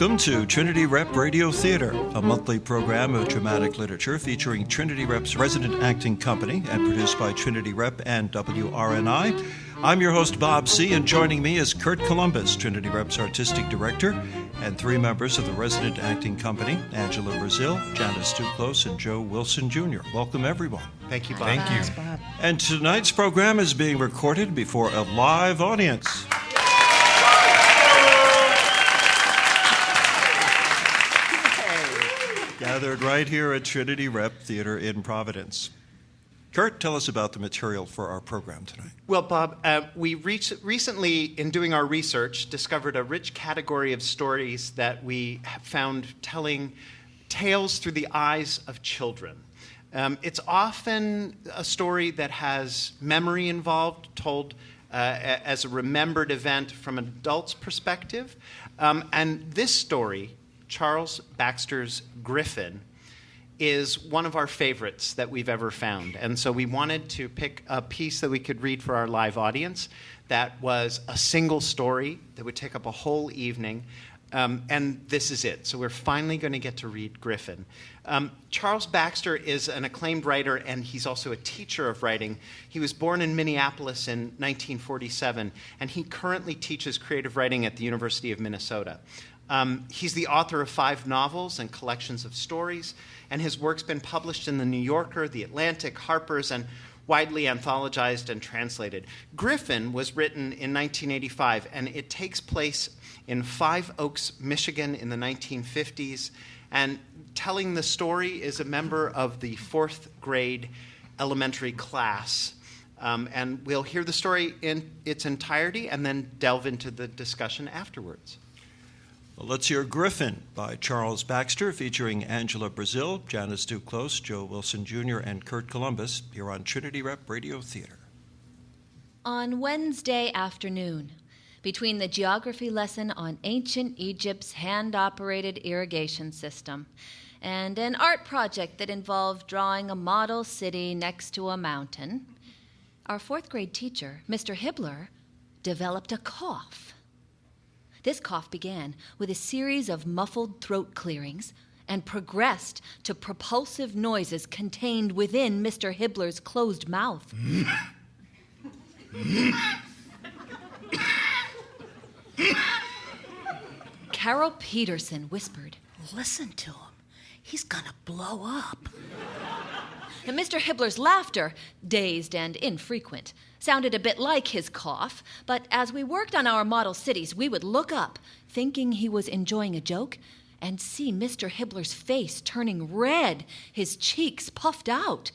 Welcome to Trinity Rep Radio Theater, a monthly program of dramatic literature featuring Trinity Rep's resident acting company and produced by Trinity Rep and WRNI. I'm your host, Bob C., and joining me is Kurt Columbus, Trinity Rep's artistic director, and three members of the resident acting company, Angela Brazil, Janice Duclos, and Joe Wilson Jr. Welcome, everyone. Thank you, Bob. Thank you. Thanks, Bob. And tonight's program is being recorded before a live audience. Gathered right here at Trinity Rep Theater in Providence. Kurt, tell us about the material for our program tonight. Well, Bob, we recently, in doing our research, discovered a rich category of stories that we have found telling tales through the eyes of children. It's often a story that has memory involved, told as a remembered event from an adult's perspective. And this story, Charles Baxter's Gryphon, is one of our favorites that we've ever found. And so we wanted to pick a piece that we could read for our live audience that was a single story that would take up a whole evening. And this is it. So we're finally going to get to read Gryphon. Charles Baxter is an acclaimed writer, and he's also a teacher of writing. He was born in Minneapolis in 1947, and he currently teaches creative writing at the University of Minnesota. He's the author of 5 novels and collections of stories, and his work's been published in The New Yorker, The Atlantic, Harper's, and widely anthologized and translated. Gryphon was written in 1985, and it takes place in Five Oaks, Michigan in the 1950s. And telling the story is a member of the 4th grade elementary class. And we'll hear the story in its entirety and then delve into the discussion afterwards. Well, let's hear Gryphon by Charles Baxter, featuring Angela Brazil, Janice Duclos, Joe Wilson Jr., and Kurt Columbus, here on Trinity Rep Radio Theater. On Wednesday afternoon, between the geography lesson on ancient Egypt's hand-operated irrigation system and an art project that involved drawing a model city next to a mountain, our 4th grade teacher, Mr. Hibbler, developed a cough. This cough began with a series of muffled throat clearings and progressed to propulsive noises contained within Mr. Hibbler's closed mouth. Carol Peterson whispered, "Listen to him. He's gonna blow up." And Mr. Hibbler's laughter, dazed and infrequent, sounded a bit like his cough, but as we worked on our model cities, we would look up, thinking he was enjoying a joke, and see Mr. Hibbler's face turning red, his cheeks puffed out.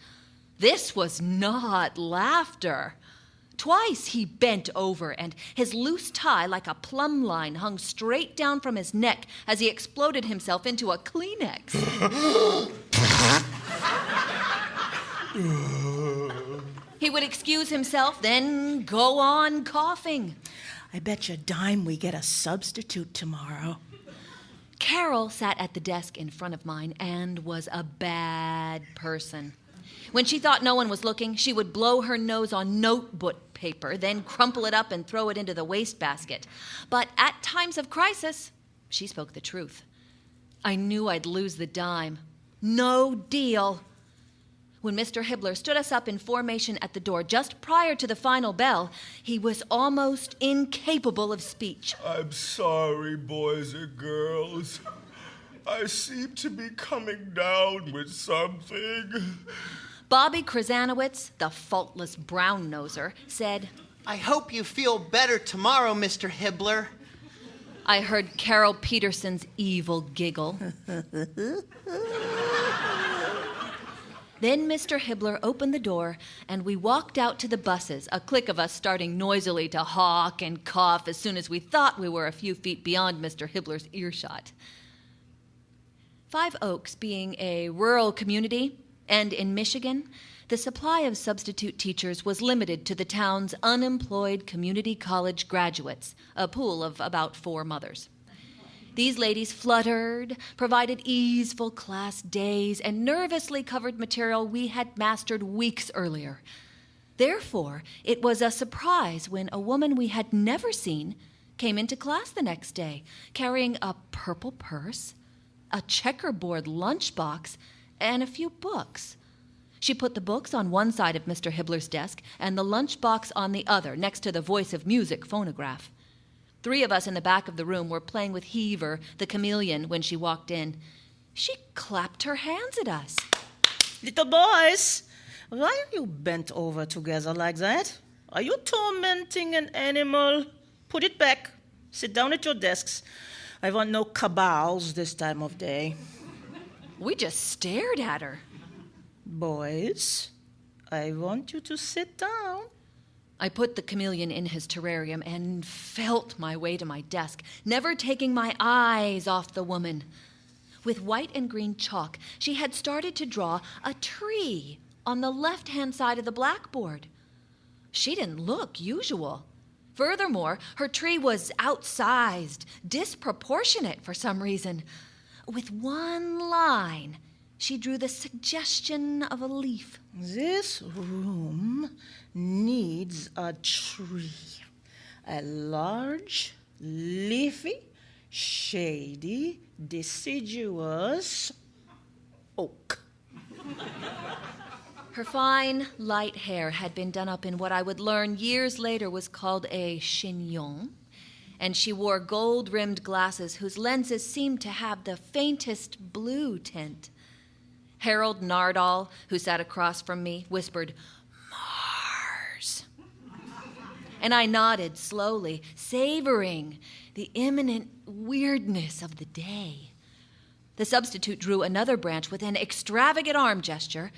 This was not laughter. Twice he bent over, and his loose tie, like a plumb line, hung straight down from his neck as he exploded himself into a Kleenex. He would excuse himself, then go on coughing. "I bet you a dime we get a substitute tomorrow." Carol sat at the desk in front of mine and was a bad person. When she thought no one was looking, she would blow her nose on notebook paper, then crumple it up and throw it into the wastebasket. But at times of crisis, she spoke the truth. I knew I'd lose the dime. No deal. When Mr. Hibbler stood us up in formation at the door just prior to the final bell, he was almost incapable of speech. "I'm sorry, boys and girls. I seem to be coming down with something." Bobby Krasanowitz, the faultless brown-noser, said, "I hope you feel better tomorrow, Mr. Hibbler." I heard Carol Peterson's evil giggle. Then Mr. Hibbler opened the door, and we walked out to the buses, a clique of us starting noisily to hawk and cough as soon as we thought we were a few feet beyond Mr. Hibbler's earshot. Five Oaks being a rural community, and in Michigan, the supply of substitute teachers was limited to the town's unemployed community college graduates, a pool of about 4 mothers. These ladies fluttered, provided easeful class days, and nervously covered material we had mastered weeks earlier. Therefore, it was a surprise when a woman we had never seen came into class the next day, carrying a purple purse, a checkerboard lunchbox, and a few books. She put the books on one side of Mr. Hibbler's desk and the lunchbox on the other, next to the Voice of Music phonograph. 3 of us in the back of the room were playing with Heaver, the chameleon, when she walked in. She clapped her hands at us. Little boys, why are you bent over together like that? Are you tormenting an animal? Put it back. Sit down at your desks. I want no cabals this time of day. We just stared at her. Boys, I want you to sit down. I put the chameleon in his terrarium and felt my way to my desk, never taking my eyes off the woman. With white and green chalk, she had started to draw a tree on the left-hand side of the blackboard. She didn't look usual. Furthermore, her tree was outsized, disproportionate for some reason. With one line, she drew the suggestion of a leaf. This room needs a tree. A large, leafy, shady, deciduous oak. Her fine, light hair had been done up in what I would learn years later was called a chignon, and she wore gold-rimmed glasses whose lenses seemed to have the faintest blue tint. Harold Nardall, who sat across from me, whispered, "Mars." And I nodded slowly, savoring the imminent weirdness of the day. The substitute drew another branch with an extravagant arm gesture,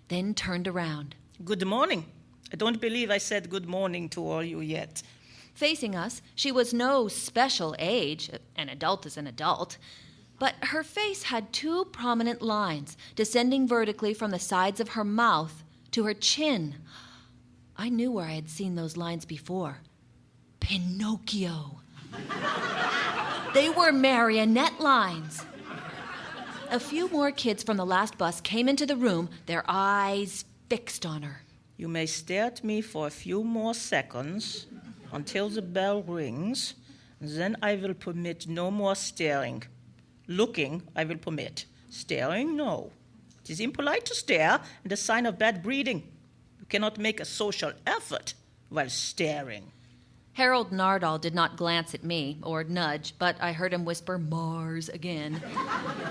then turned around. Good morning. I don't believe I said good morning to all you yet. Facing us, she was no special age. An adult is an adult. But her face had 2 prominent lines descending vertically from the sides of her mouth to her chin. I knew where I had seen those lines before. Pinocchio. They were marionette lines. A few more kids from the last bus came into the room, their eyes fixed on her. You may stare at me for a few more seconds until the bell rings, then I will permit no more staring. Looking, I will permit. Staring, no. It is impolite to stare and a sign of bad breeding. You cannot make a social effort while staring. Harold Nardall did not glance at me or nudge, but I heard him whisper Mars again,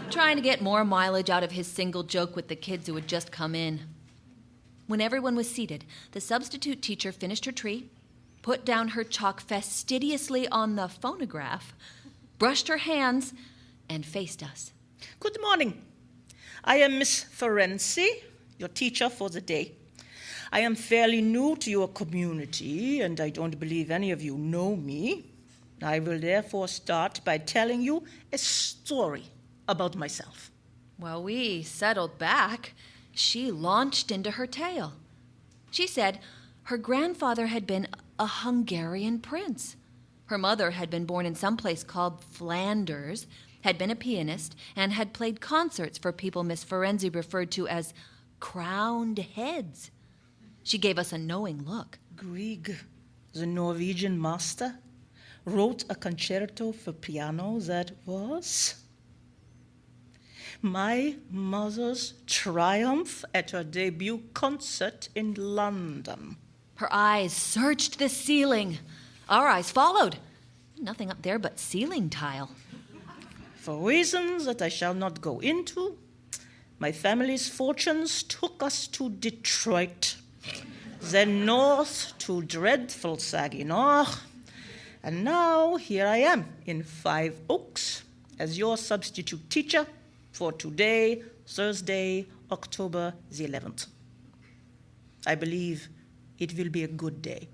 trying to get more mileage out of his single joke with the kids who had just come in. When everyone was seated, the substitute teacher finished her tree, put down her chalk fastidiously on the phonograph, brushed her hands, and faced us. Good morning. I am Miss Ferenczi, your teacher for the day. I am fairly new to your community, and I don't believe any of you know me. I will therefore start by telling you a story about myself. Well, we settled back. She launched into her tale. She said her grandfather had been a Hungarian prince. Her mother had been born in some place called Flanders, had been a pianist, and had played concerts for people Miss Ferenczi referred to as crowned heads. She gave us a knowing look. Grieg, the Norwegian master, wrote a concerto for piano that was my mother's triumph at her debut concert in London. Her eyes searched the ceiling. Our eyes followed. Nothing up there but ceiling tile. For reasons that I shall not go into, my family's fortunes took us to Detroit, then north to dreadful Saginaw, and now here I am in 5 Oaks as your substitute teacher for today, Thursday, October the 11th. I believe it will be a good day.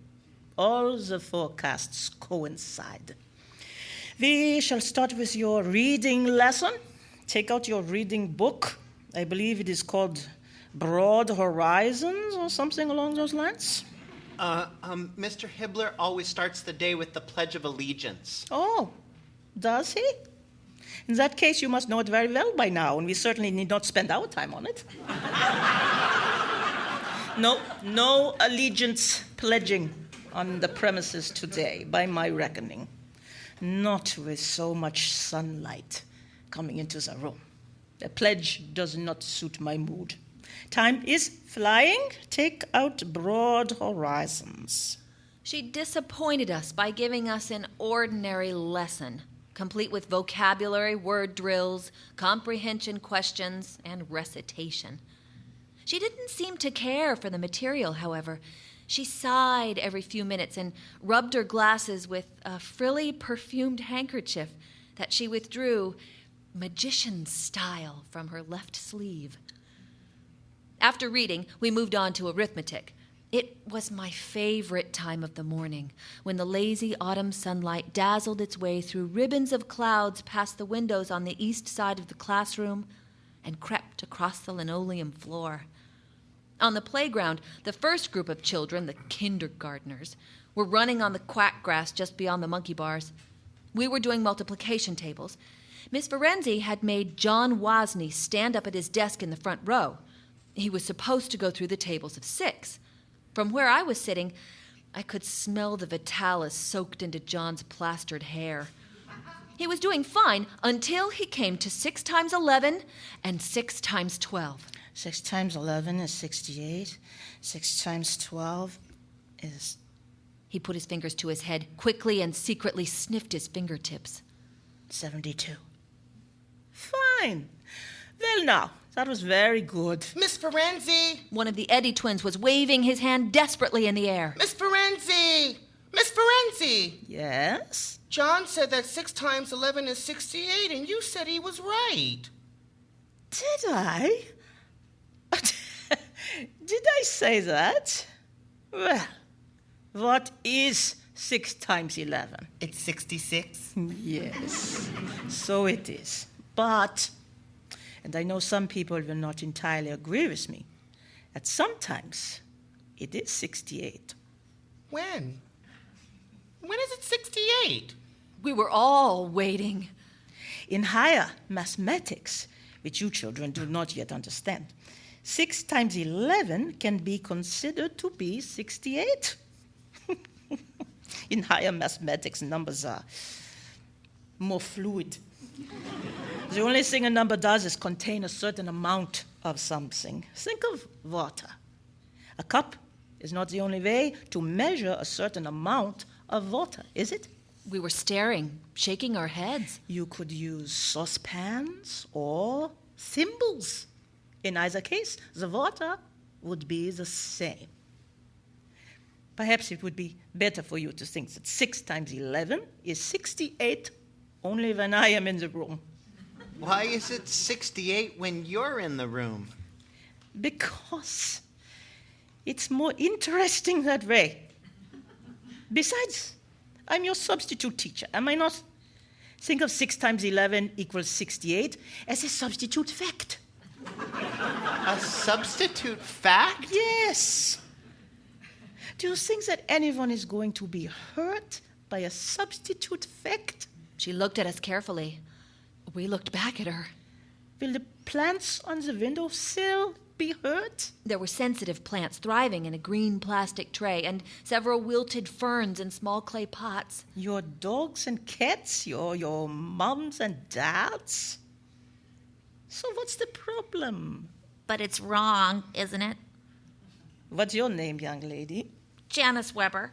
All the forecasts coincide. We shall start with your reading lesson. Take out your reading book. I believe it is called Broad Horizons or something along those lines. Mr. Hibbler always starts the day with the Pledge of Allegiance. Oh, does he? In that case, you must know it very well by now, and we certainly need not spend our time on it. No allegiance pledging on the premises today, by my reckoning. Not with so much sunlight coming into the room. The pledge does not suit my mood. Time is flying. Take out broad horizons. She disappointed us by giving us an ordinary lesson, complete with vocabulary, word drills, comprehension questions, and recitation. She didn't seem to care for the material, however. She sighed every few minutes and rubbed her glasses with a frilly, perfumed handkerchief that she withdrew, magician style, from her left sleeve. After reading, we moved on to arithmetic. It was my favorite time of the morning, when the lazy autumn sunlight dazzled its way through ribbons of clouds past the windows on the east side of the classroom and crept across the linoleum floor. On the playground, the first group of children, the kindergartners, were running on the quack grass just beyond the monkey bars. We were doing multiplication tables. Miss Ferenzi had made John Wozni stand up at his desk in the front row. He was supposed to go through the tables of 6. From where I was sitting, I could smell the Vitalis soaked into John's plastered hair. He was doing fine until he came to 6 times 11 and 6 times 12. 6 times 11 is 68. 6 times 12 is... He put his fingers to his head quickly and secretly sniffed his fingertips. 72. Fine. Well, now, that was very good. Miss Ferenzi! One of the Eddy twins was waving his hand desperately in the air. Miss Ferenzi! Miss Ferenzi! Yes? John said that 6 times 11 is 68, and you said he was right. Did I? Did I say that? Well, what is 6 times 11? It's 66. Yes, so it is. But, and I know some people will not entirely agree with me, that sometimes it is 68. When? When is it 68? We were all waiting. In higher mathematics, which you children do not yet understand, 6 times 11 can be considered to be 68. In higher mathematics, numbers are more fluid. The only thing a number does is contain a certain amount of something. Think of water. A cup is not the only way to measure a certain amount of water, is it? We were staring, shaking our heads. You could use saucepans or thimbles. In either case, the water would be the same. Perhaps it would be better for you to think that 6 times 11 is 68 only when I am in the room. Why is it 68 when you're in the room? Because it's more interesting that way. Besides, I'm your substitute teacher, am I not? Think of 6 times 11 equals 68 as a substitute fact. A substitute fact? Yes. Do you think that anyone is going to be hurt by a substitute fact? She looked at us carefully. We looked back at her. Will the plants on the windowsill be hurt? There were sensitive plants thriving in a green plastic tray and several wilted ferns in small clay pots. Your dogs and cats? Your moms and dads? So what's the problem? But it's wrong, isn't it? What's your name, young lady? Janice Weber.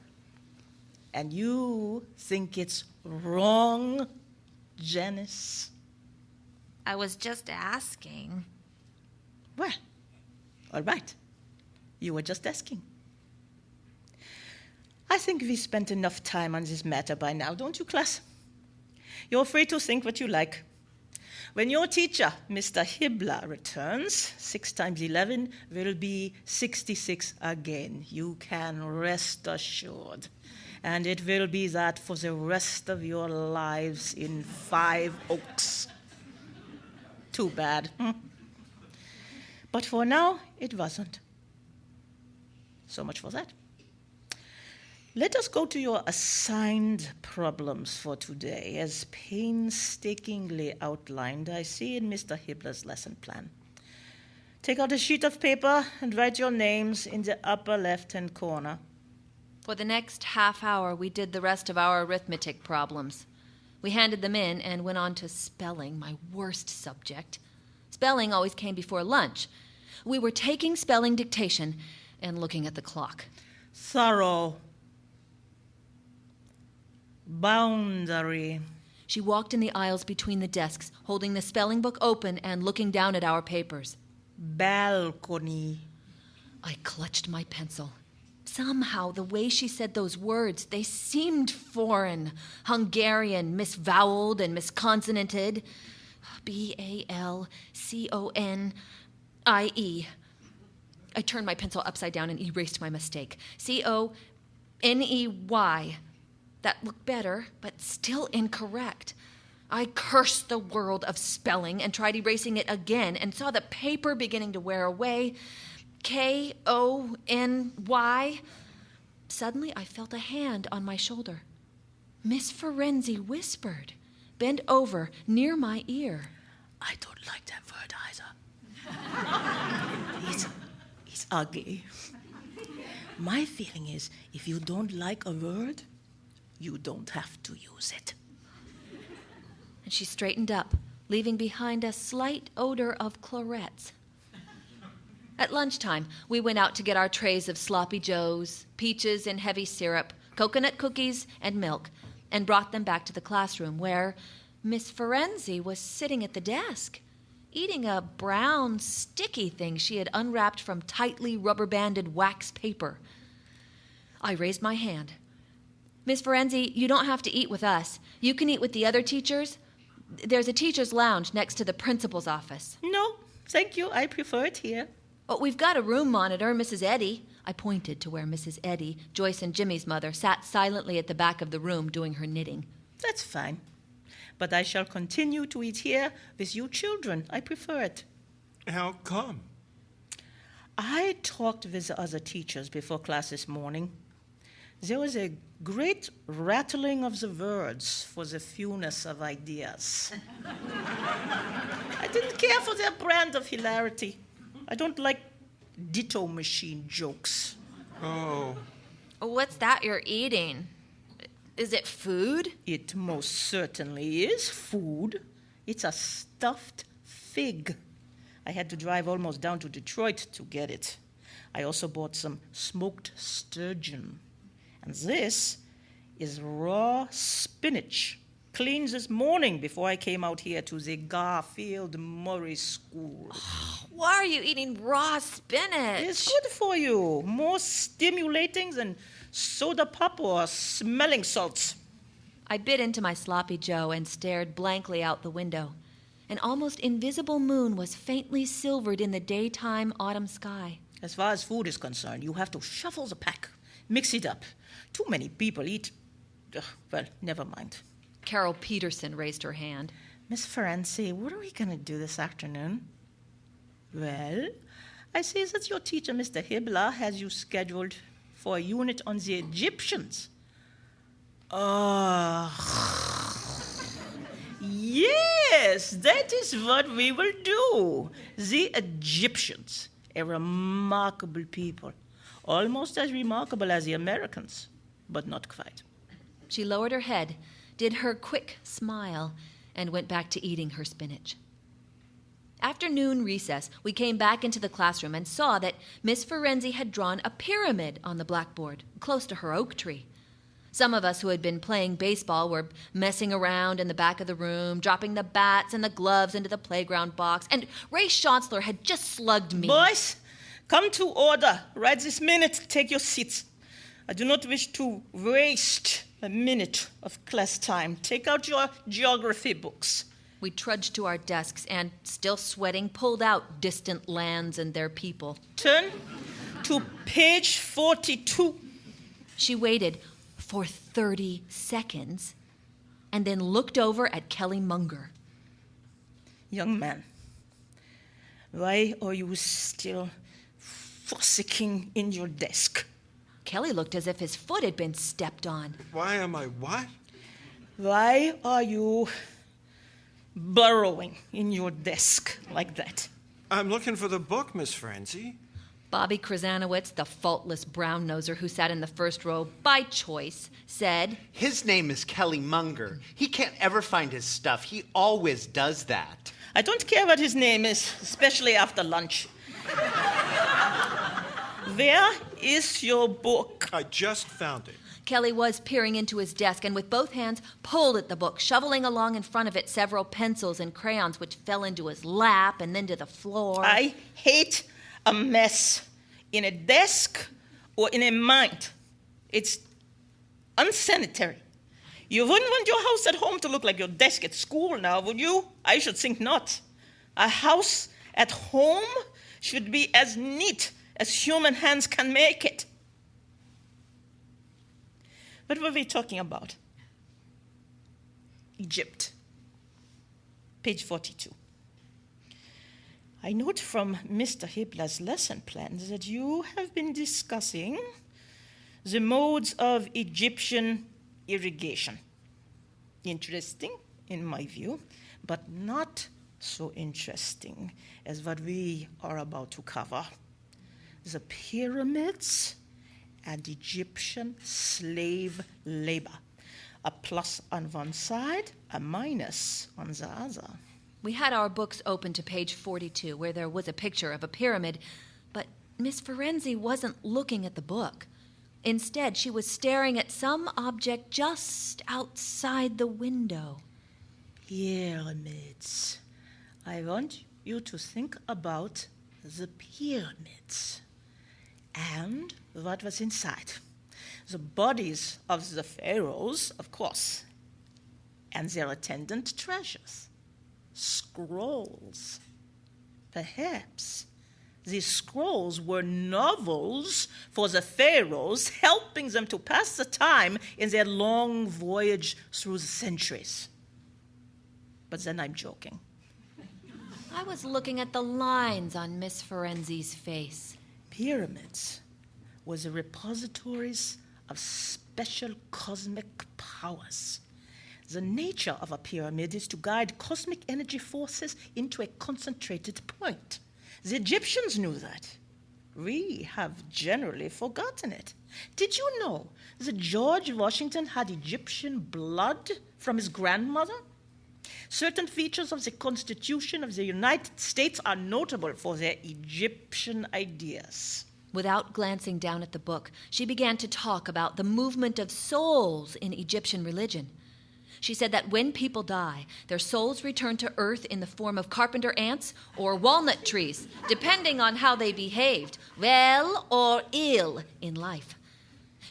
And you think it's wrong, Janice? I was just asking. Well, all right. You were just asking. I think we spent enough time on this matter by now, don't you, class? You're free to think what you like. When your teacher, Mr. Hibbler, returns, 6 times 11 will be 66 again. You can rest assured. And it will be that for the rest of your lives in 5 Oaks. Too bad. But for now, it wasn't. So much for that. Let us go to your assigned problems for today, as painstakingly outlined, I see, in Mr. Hibbler's lesson plan. Take out a sheet of paper and write your names in the upper left-hand corner. For the next half hour, we did the rest of our arithmetic problems. We handed them in and went on to spelling, my worst subject. Spelling always came before lunch. We were taking spelling dictation and looking at the clock. Thorough. Boundary. She walked in the aisles between the desks, holding the spelling book open and looking down at our papers. Balcony. I clutched my pencil. Somehow, the way she said those words, they seemed foreign, Hungarian, misvoweled and misconsonanted. B-A-L-C-O-N-I-E. I turned my pencil upside down and erased my mistake. C-O-N-E-Y. That looked better, but still incorrect. I cursed the world of spelling and tried erasing it again and saw the paper beginning to wear away. K-O-N-Y. Suddenly, I felt a hand on my shoulder. Miss Ferenzi whispered, bent over near my ear. I don't like that word either. It's ugly. My feeling is, if you don't like a word, you don't have to use it. And she straightened up, leaving behind a slight odor of clarets. At lunchtime, we went out to get our trays of sloppy joes, peaches in heavy syrup, coconut cookies, and milk, and brought them back to the classroom where Miss Ferenzi was sitting at the desk, eating a brown, sticky thing she had unwrapped from tightly rubber-banded wax paper. I raised my hand. Miss Ferenzi, you don't have to eat with us. You can eat with the other teachers. There's a teacher's lounge next to the principal's office. No, thank you. I prefer it here. But we've got a room monitor, Mrs. Eddy. I pointed to where Mrs. Eddy, Joyce and Jimmy's mother, sat silently at the back of the room doing her knitting. That's fine. But I shall continue to eat here with you children. I prefer it. How come? I talked with the other teachers before class this morning. There was a great rattling of the words for the fewness of ideas. I didn't care for their brand of hilarity. I don't like ditto machine jokes. Oh. What's that you're eating? Is it food? It most certainly is food. It's a stuffed fig. I had to drive almost down to Detroit to get it. I also bought some smoked sturgeon. And this is raw spinach, cleaned this morning before I came out here to the Garfield Murray School. Why are you eating raw spinach? It's good for you. More stimulating than soda pop or smelling salts. I bit into my sloppy joe and stared blankly out the window. An almost invisible moon was faintly silvered in the daytime autumn sky. As far as food is concerned, you have to shuffle the pack, mix it up. Too many people eat. Well, never mind. Carol Peterson raised her hand. Miss Ferenzi, what are we going to do this afternoon? Well, I see that your teacher, Mr. Hibbler, has you scheduled for a unit on the Egyptians. Yes, that is what we will do. The Egyptians, a remarkable people. Almost as remarkable as the Americans, but not quite. She lowered her head, did her quick smile, and went back to eating her spinach. After noon recess, we came back into the classroom and saw that Miss Ferenzi had drawn a pyramid on the blackboard, close to her oak tree. Some of us who had been playing baseball were messing around in the back of the room, dropping the bats and the gloves into the playground box, and Ray Schautzler had just slugged me. Boys, come to order. Right this minute, take your seats. I do not wish to waste a minute of class time. Take out your geography books. We trudged to our desks and, still sweating, pulled out Distant Lands and Their People. Turn to page 42. She waited for 30 seconds and then looked over at Kelly Munger. Young man, why are you still fossicking in your desk? Kelly looked as if his foot had been stepped on. Why am I what? Why are you burrowing in your desk like that? I'm looking for the book, Miss Ferenzi. Bobby Krasanowitz, the faultless brown-noser who sat in the first row by choice, said, His name is Kelly Munger. He can't ever find his stuff. He always does that. I don't care what his name is, especially after lunch. Where is your book? I just found it. Kelly was peering into his desk and with both hands pulled at the book, shoveling along in front of it several pencils and crayons which fell into his lap and then to the floor. I hate a mess in a desk or in a mind. It's unsanitary. You wouldn't want your house at home to look like your desk at school now, would you? I should think not. A house at home should be as neat as human hands can make it. What were we talking about? Egypt. Page 42. I note from Mr. Hibbler's lesson plans that you have been discussing the modes of Egyptian irrigation. Interesting, in my view, but not so interesting as what we are about to cover. The pyramids and Egyptian slave labor. A plus on one side, a minus on the other. We had our books open to page 42, where there was a picture of a pyramid, but Miss Ferenczi wasn't looking at the book. Instead, she was staring at some object just outside the window. Pyramids. I want you to think about the pyramids and what was inside. The bodies of the pharaohs, of course, and their attendant treasures. Scrolls. Perhaps these scrolls were novels for the pharaohs, helping them to pass the time in their long voyage through the centuries. But then I'm joking. I was looking at the lines on Miss Ferenczi's face. Pyramids were the repositories of special cosmic powers. The nature of a pyramid is to guide cosmic energy forces into a concentrated point. The Egyptians knew that. We have generally forgotten it. Did you know that George Washington had Egyptian blood from his grandmother? Certain features of the Constitution of the United States are notable for their Egyptian ideas. Without glancing down at the book, she began to talk about the movement of souls in Egyptian religion. She said that when people die, their souls return to earth in the form of carpenter ants or walnut trees, depending on how they behaved, well or ill, in life.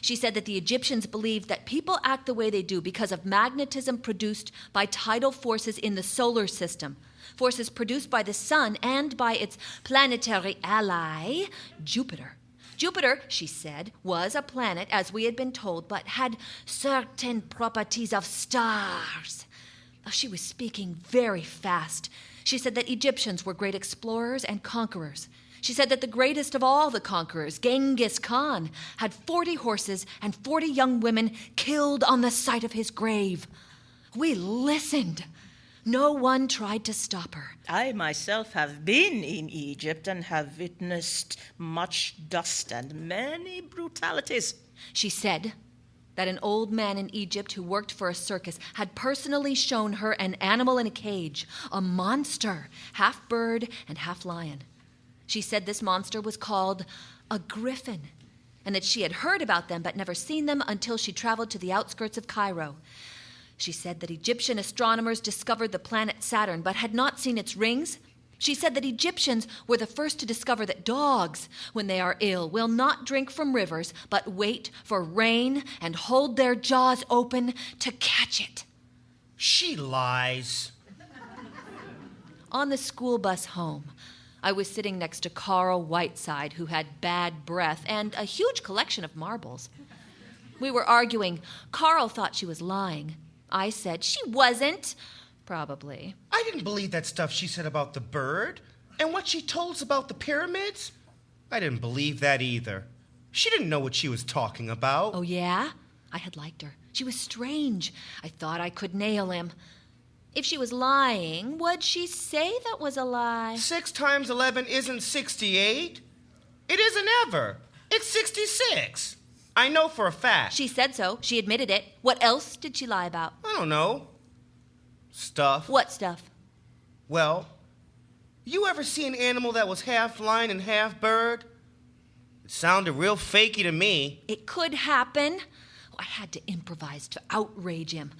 She said that the Egyptians believed that people act the way they do because of magnetism produced by tidal forces in the solar system, forces produced by the sun and by its planetary ally, Jupiter. Jupiter, she said, was a planet, as we had been told, but had certain properties of stars. Oh, she was speaking very fast. She said that Egyptians were great explorers and conquerors. She said that the greatest of all the conquerors, Genghis Khan, had 40 horses and 40 young women killed on the site of his grave. We listened. No one tried to stop her. I myself have been in Egypt and have witnessed much dust and many brutalities. She said that an old man in Egypt who worked for a circus had personally shown her an animal in a cage, a monster, half bird and half lion. She said this monster was called a Gryphon, and that she had heard about them but never seen them until she traveled to the outskirts of Cairo. She said that Egyptian astronomers discovered the planet Saturn but had not seen its rings. She said that Egyptians were the first to discover that dogs, when they are ill, will not drink from rivers but wait for rain and hold their jaws open to catch it. She lies. On the school bus home, I was sitting next to Carl Whiteside, who had bad breath and a huge collection of marbles. We were arguing. Carl thought she was lying. I said she wasn't. Probably. I didn't believe that stuff she said about the bird. And what she told us about the pyramids? I didn't believe that either. She didn't know what she was talking about. Oh, yeah? I had liked her. She was strange. I thought I could nail him. If she was lying, would she say that was a lie? 6 times 11 isn't 68. It isn't ever. It's 66. I know for a fact. She said so. She admitted it. What else did she lie about? I don't know. Stuff. What stuff? Well, you ever see an animal that was half lion and half bird? It sounded real fakey to me. It could happen. I had to improvise to outrage him.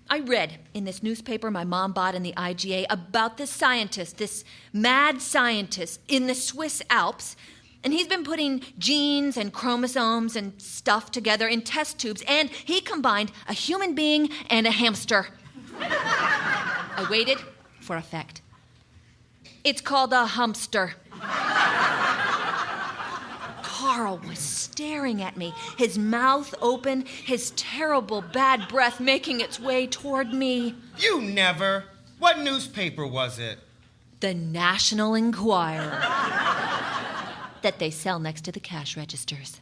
I read in this newspaper my mom bought in the IGA about this scientist, this mad scientist in the Swiss Alps. And he's been putting genes and chromosomes and stuff together in test tubes, and he combined a human being and a hamster. I waited for effect. It's called a humpster. Carl was staring at me, his mouth open, his terrible bad breath making its way toward me. You never. What newspaper was it? The National Enquirer. That they sell next to the cash registers.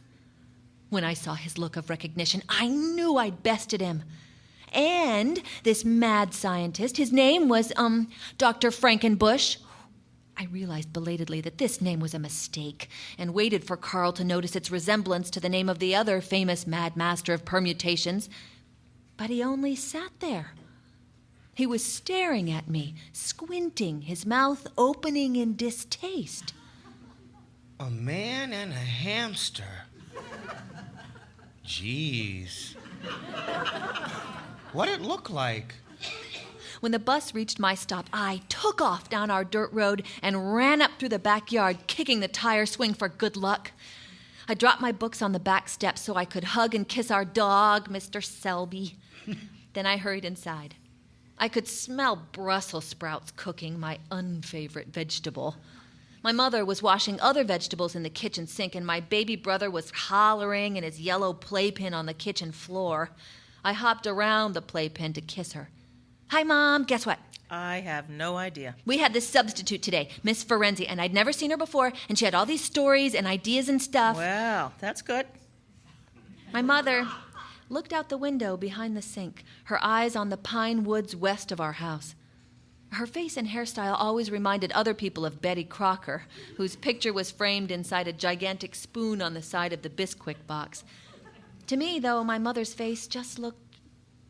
When I saw his look of recognition, I knew I'd bested him. And this mad scientist, his name was, Dr. Frankenbush. I realized belatedly that this name was a mistake and waited for Carl to notice its resemblance to the name of the other famous mad master of permutations. But he only sat there. He was staring at me, squinting, his mouth opening in distaste. A man and a hamster. Jeez. What'd it look like? When the bus reached my stop, I took off down our dirt road and ran up through the backyard, kicking the tire swing for good luck. I dropped my books on the back steps so I could hug and kiss our dog, Mr. Selby. Then I hurried inside. I could smell Brussels sprouts cooking, my unfavorite vegetable. My mother was washing other vegetables in the kitchen sink, and my baby brother was hollering in his yellow playpen on the kitchen floor. I hopped around the playpen to kiss her. Hi, Mom. Guess what? I have no idea. We had this substitute today, Miss Ferenzi, and I'd never seen her before, and she had all these stories and ideas and stuff. Well, that's good. My mother looked out the window behind the sink, her eyes on the pine woods west of our house. Her face and hairstyle always reminded other people of Betty Crocker, whose picture was framed inside a gigantic spoon on the side of the Bisquick box. To me, though, my mother's face just looked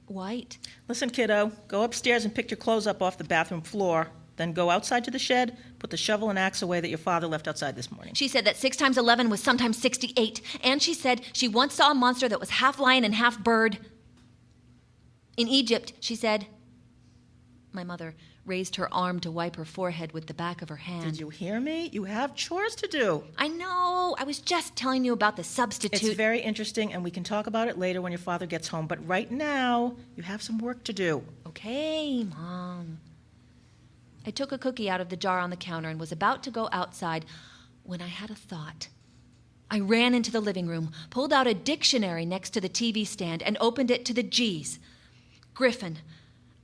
white. Listen, kiddo, go upstairs and pick your clothes up off the bathroom floor. Then go outside to the shed, put the shovel and axe away that your father left outside this morning. She said that 6 times 11 was sometimes 68, and she said she once saw a monster that was half lion and half bird. In Egypt, she said. My mother raised her arm to wipe her forehead with the back of her hand. Did you hear me? You have chores to do. I know. I was just telling you about the substitute. It's very interesting, and we can talk about it later when your father gets home. But right now, you have some work to do. Okay, Mom. I took a cookie out of the jar on the counter and was about to go outside when I had a thought. I ran into the living room, pulled out a dictionary next to the TV stand, and opened it to the G's. Gryphon.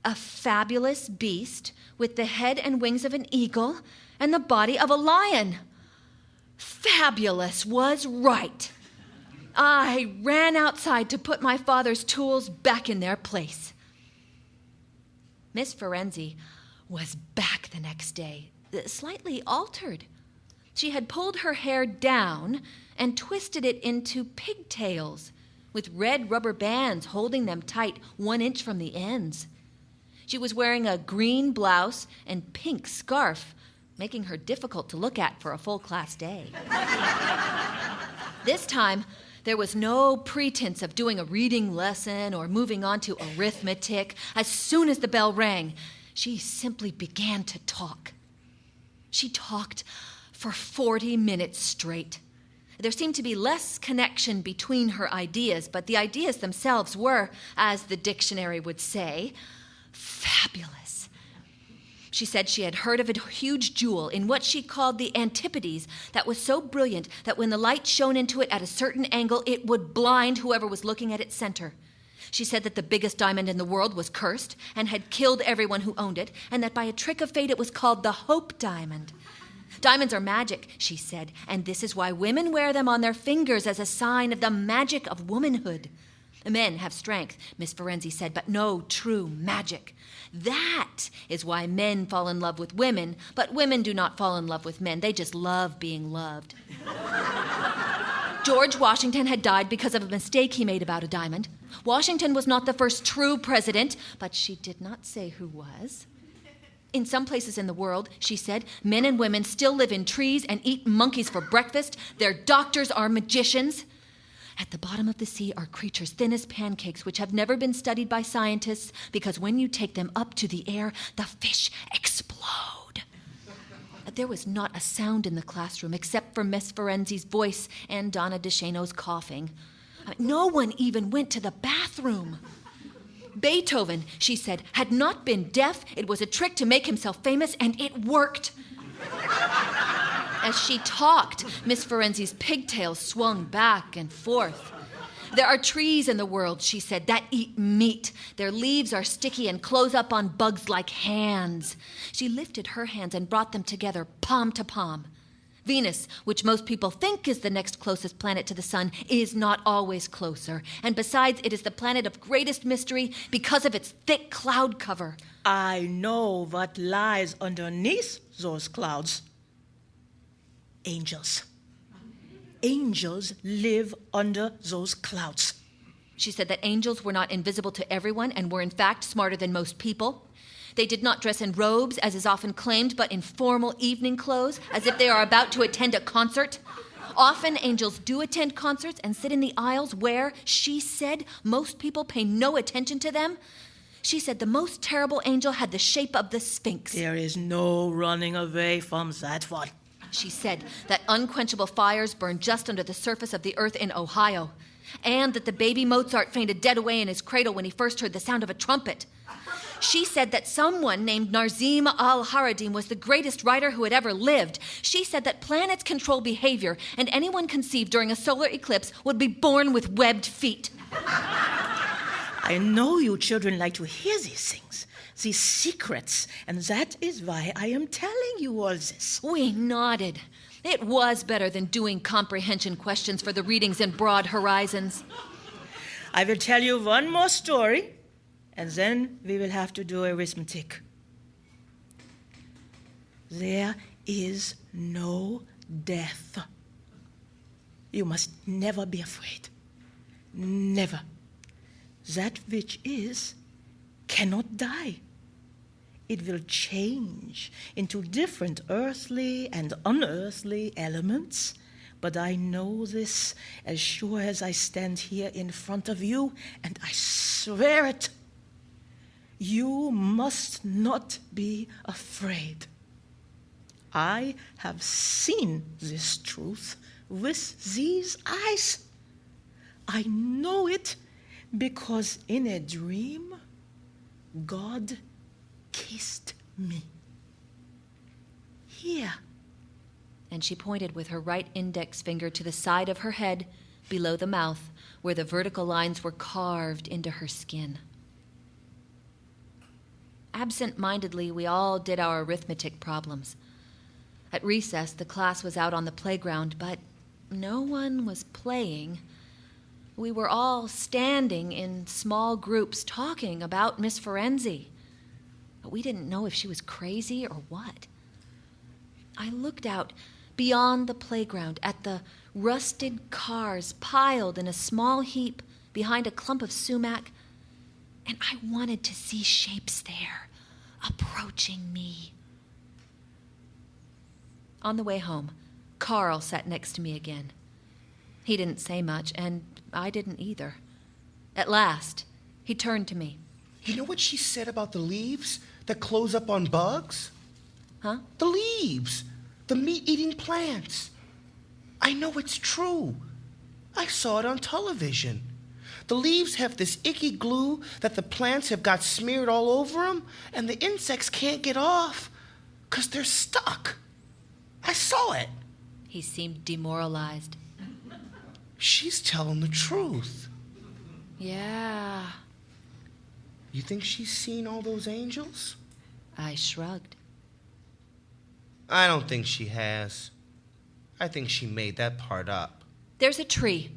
A fabulous beast with the head and wings of an eagle and the body of a lion. Fabulous was right. I ran outside to put my father's tools back in their place. Miss Ferenzi was back the next day, slightly altered. She had pulled her hair down and twisted it into pigtails, with red rubber bands holding them tight 1 inch from the ends. She was wearing a green blouse and pink scarf, making her difficult to look at for a full class day. This time, there was no pretense of doing a reading lesson or moving on to arithmetic. As soon as the bell rang, she simply began to talk. She talked for 40 minutes straight. There seemed to be less connection between her ideas, but the ideas themselves were, as the dictionary would say, fabulous. She said she had heard of a huge jewel in what she called the Antipodes that was so brilliant that when the light shone into it at a certain angle, it would blind whoever was looking at its center. She said that the biggest diamond in the world was cursed and had killed everyone who owned it, and that by a trick of fate it was called the Hope Diamond. Diamonds are magic, she said, and this is why women wear them on their fingers as a sign of the magic of womanhood. Men have strength, Miss Ferenczi said, but no true magic. That is why men fall in love with women, but women do not fall in love with men. They just love being loved. George Washington had died because of a mistake he made about a diamond. Washington was not the first true president, but she did not say who was. In some places in the world, she said, men and women still live in trees and eat monkeys for breakfast. Their doctors are magicians. At the bottom of the sea are creatures thin as pancakes, which have never been studied by scientists, because when you take them up to the air, the fish explode. There was not a sound in the classroom except for Miss Ferenczi's voice and Donna DeShano's coughing. No one even went to the bathroom. Beethoven, she said, had not been deaf. It was a trick to make himself famous, and it worked. As she talked, Miss Ferenczi's pigtails swung back and forth. There are trees in the world, she said, that eat meat. Their leaves are sticky and close up on bugs like hands. She lifted her hands and brought them together, palm to palm. Venus, which most people think is the next closest planet to the sun, is not always closer. And besides, it is the planet of greatest mystery because of its thick cloud cover. I know what lies underneath those clouds. Angels. Angels live under those clouds. She said that angels were not invisible to everyone and were in fact smarter than most people. They did not dress in robes, as is often claimed, but in formal evening clothes, as if they are about to attend a concert. Often angels do attend concerts and sit in the aisles where, she said, most people pay no attention to them. She said the most terrible angel had the shape of the Sphinx. There is no running away from that one. She said that unquenchable fires burned just under the surface of the earth in Ohio, and that the baby Mozart fainted dead away in his cradle when he first heard the sound of a trumpet. She said that someone named Narzim al-Haradim was the greatest writer who had ever lived. She said that planets control behavior, and anyone conceived during a solar eclipse would be born with webbed feet. I know you children like to hear these things, these secrets, and that is why I am telling you all this. We nodded. It was better than doing comprehension questions for the readings in Broad Horizons. I will tell you one more story, and then we will have to do arithmetic. There is no death. You must never be afraid. Never. That which is cannot die. It will change into different earthly and unearthly elements, but I know this as sure as I stand here in front of you, and I swear it. You must not be afraid. I have seen this truth with these eyes. I know it because in a dream, God kissed me. Here. And she pointed with her right index finger to the side of her head, below the mouth, where the vertical lines were carved into her skin. Absent-mindedly, we all did our arithmetic problems. At recess, the class was out on the playground, but no one was playing. We were all standing in small groups talking about Miss Ferenczi. But we didn't know if she was crazy or what. I looked out beyond the playground at the rusted cars piled in a small heap behind a clump of sumac, and I wanted to see shapes there, approaching me. On the way home, Carl sat next to me again. He didn't say much, and I didn't either. At last, he turned to me. You know what she said about the leaves that close up on bugs? Huh? The leaves, the meat-eating plants. I know it's true. I saw it on television. The leaves have this icky glue that the plants have got smeared all over them, and the insects can't get off because they're stuck. I saw it. He seemed demoralized. She's telling the truth. Yeah. You think she's seen all those angels? I shrugged. I don't think she has. I think she made that part up. There's a tree.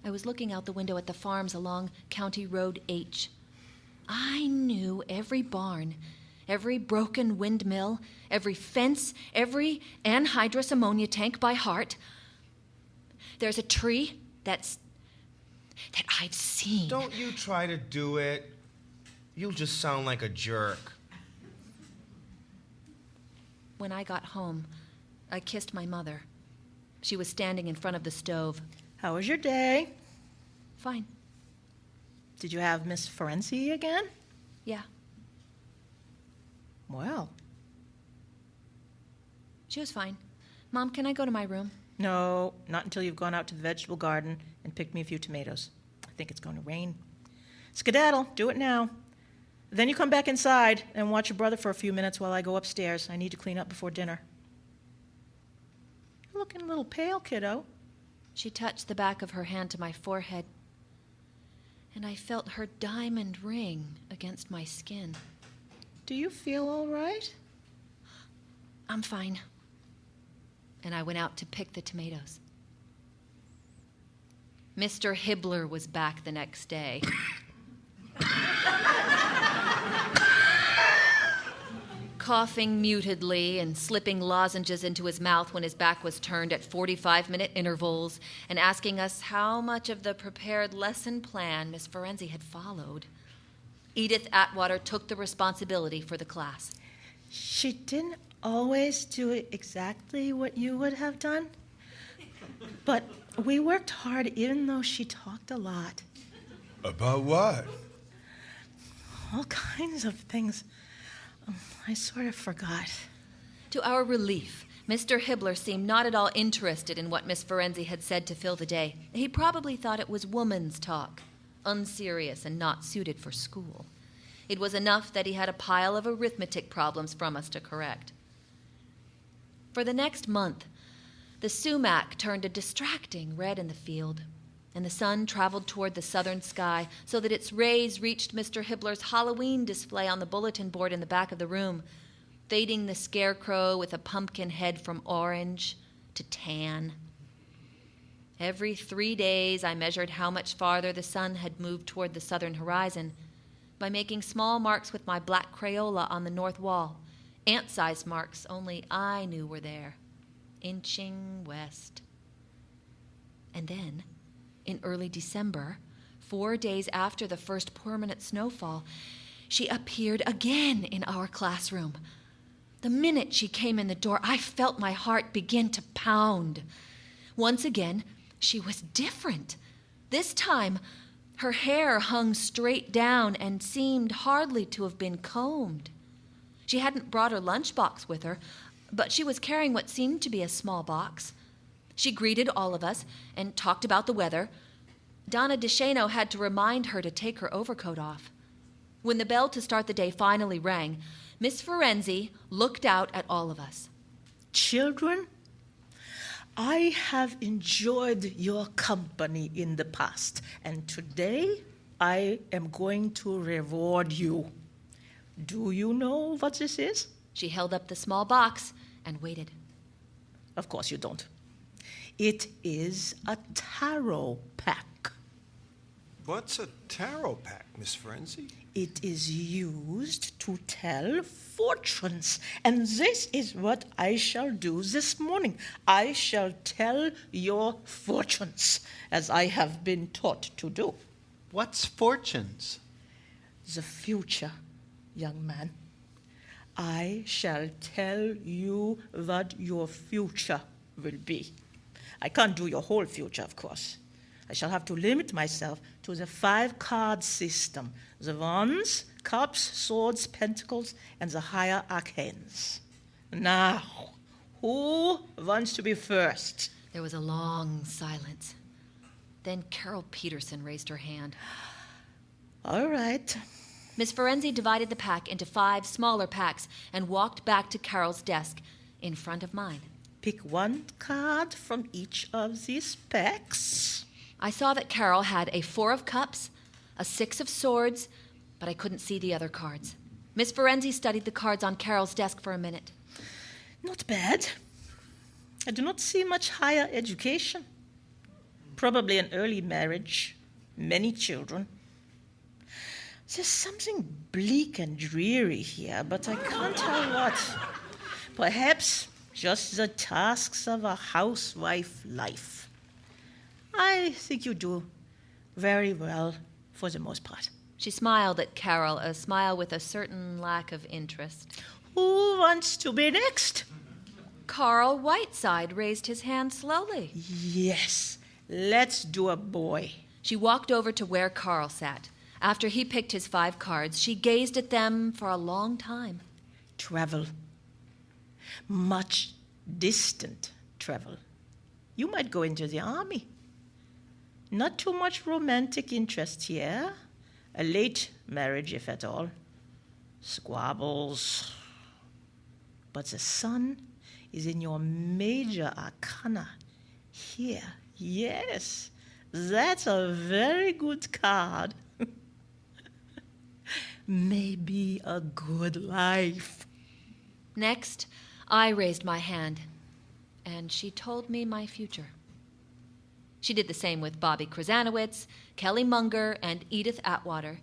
I was looking out the window at the farms along County Road H. I knew every barn, every broken windmill, every fence, every anhydrous ammonia tank by heart. There's a tree that I've seen. Don't you try to do it. You'll just sound like a jerk. When I got home, I kissed my mother. She was standing in front of the stove. How was your day? Fine. Did you have Miss Ferenczi again? Yeah. Well. She was fine. Mom, can I go to my room? No, not until you've gone out to the vegetable garden and picked me a few tomatoes. I think it's going to rain. Skedaddle, do it now. Then you come back inside and watch your brother for a few minutes while I go upstairs. I need to clean up before dinner. You're looking a little pale, kiddo. She touched the back of her hand to my forehead, and I felt her diamond ring against my skin. Do you feel all right? I'm fine. And I went out to pick the tomatoes. Mr. Hibbler was back the next day. Coughing mutedly and slipping lozenges into his mouth when his back was turned at 45-minute intervals and asking us how much of the prepared lesson plan Miss Ferenczi had followed. Edith Atwater took the responsibility for the class. She didn't always do exactly what you would have done, but we worked hard even though she talked a lot. About what? All kinds of things. I sort of forgot. To our relief, Mr. Hibbler seemed not at all interested in what Miss Ferenczi had said to fill the day. He probably thought it was woman's talk, unserious and not suited for school. It was enough that he had a pile of arithmetic problems from us to correct. For the next month, the sumac turned a distracting red in the field, and the sun traveled toward the southern sky so that its rays reached Mr. Hibbler's Halloween display on the bulletin board in the back of the room, fading the scarecrow with a pumpkin head from orange to tan. Every 3 days, I measured how much farther the sun had moved toward the southern horizon by making small marks with my black Crayola on the north wall, ant-sized marks only I knew were there, inching west. And then, in early December, 4 days after the first permanent snowfall, she appeared again in our classroom. The minute she came in the door, I felt my heart begin to pound. Once again, she was different. This time, her hair hung straight down and seemed hardly to have been combed. She hadn't brought her lunchbox with her, but she was carrying what seemed to be a small box. She greeted all of us and talked about the weather. Donna DeShano had to remind her to take her overcoat off. When the bell to start the day finally rang, Miss Ferenczi looked out at all of us. Children, I have enjoyed your company in the past, and today I am going to reward you. Do you know what this is? She held up the small box and waited. Of course you don't. It is a tarot pack. What's a tarot pack, Miss Ferenczi? It is used to tell fortunes. And this is what I shall do this morning. I shall tell your fortunes, as I have been taught to do. What's fortunes? The future, young man. I shall tell you what your future will be. I can't do your whole future, of course. I shall have to limit myself to the 5-card system. The wands, cups, swords, pentacles, and the higher arcanes. Now, who wants to be first? There was a long silence. Then Carol Peterson raised her hand. All right. Miss Ferenczi divided the pack into 5 smaller packs and walked back to Carol's desk in front of mine. Pick one card from each of these packs. I saw that Carol had a 4 of cups, a 6 of swords, but I couldn't see the other cards. Miss Ferenczi studied the cards on Carol's desk for a minute. Not bad. I do not see much higher education. Probably an early marriage, many children. There's something bleak and dreary here, but I can't tell what. Perhaps just the tasks of a housewife life. I think you do very well for the most part. She smiled at Carol, a smile with a certain lack of interest. Who wants to be next? Carl Whiteside raised his hand slowly. Yes, let's do a boy. She walked over to where Carl sat. After he picked his 5 cards, she gazed at them for a long time. Travel. Much distant travel. You might go into the army. Not too much romantic interest here. A late marriage, if at all. Squabbles. But the sun is in your major arcana. Here, yes. That's a very good card. Maybe a good life. Next, I raised my hand, and she told me my future. She did the same with Bobby Krasanowitz, Kelly Munger, and Edith Atwater.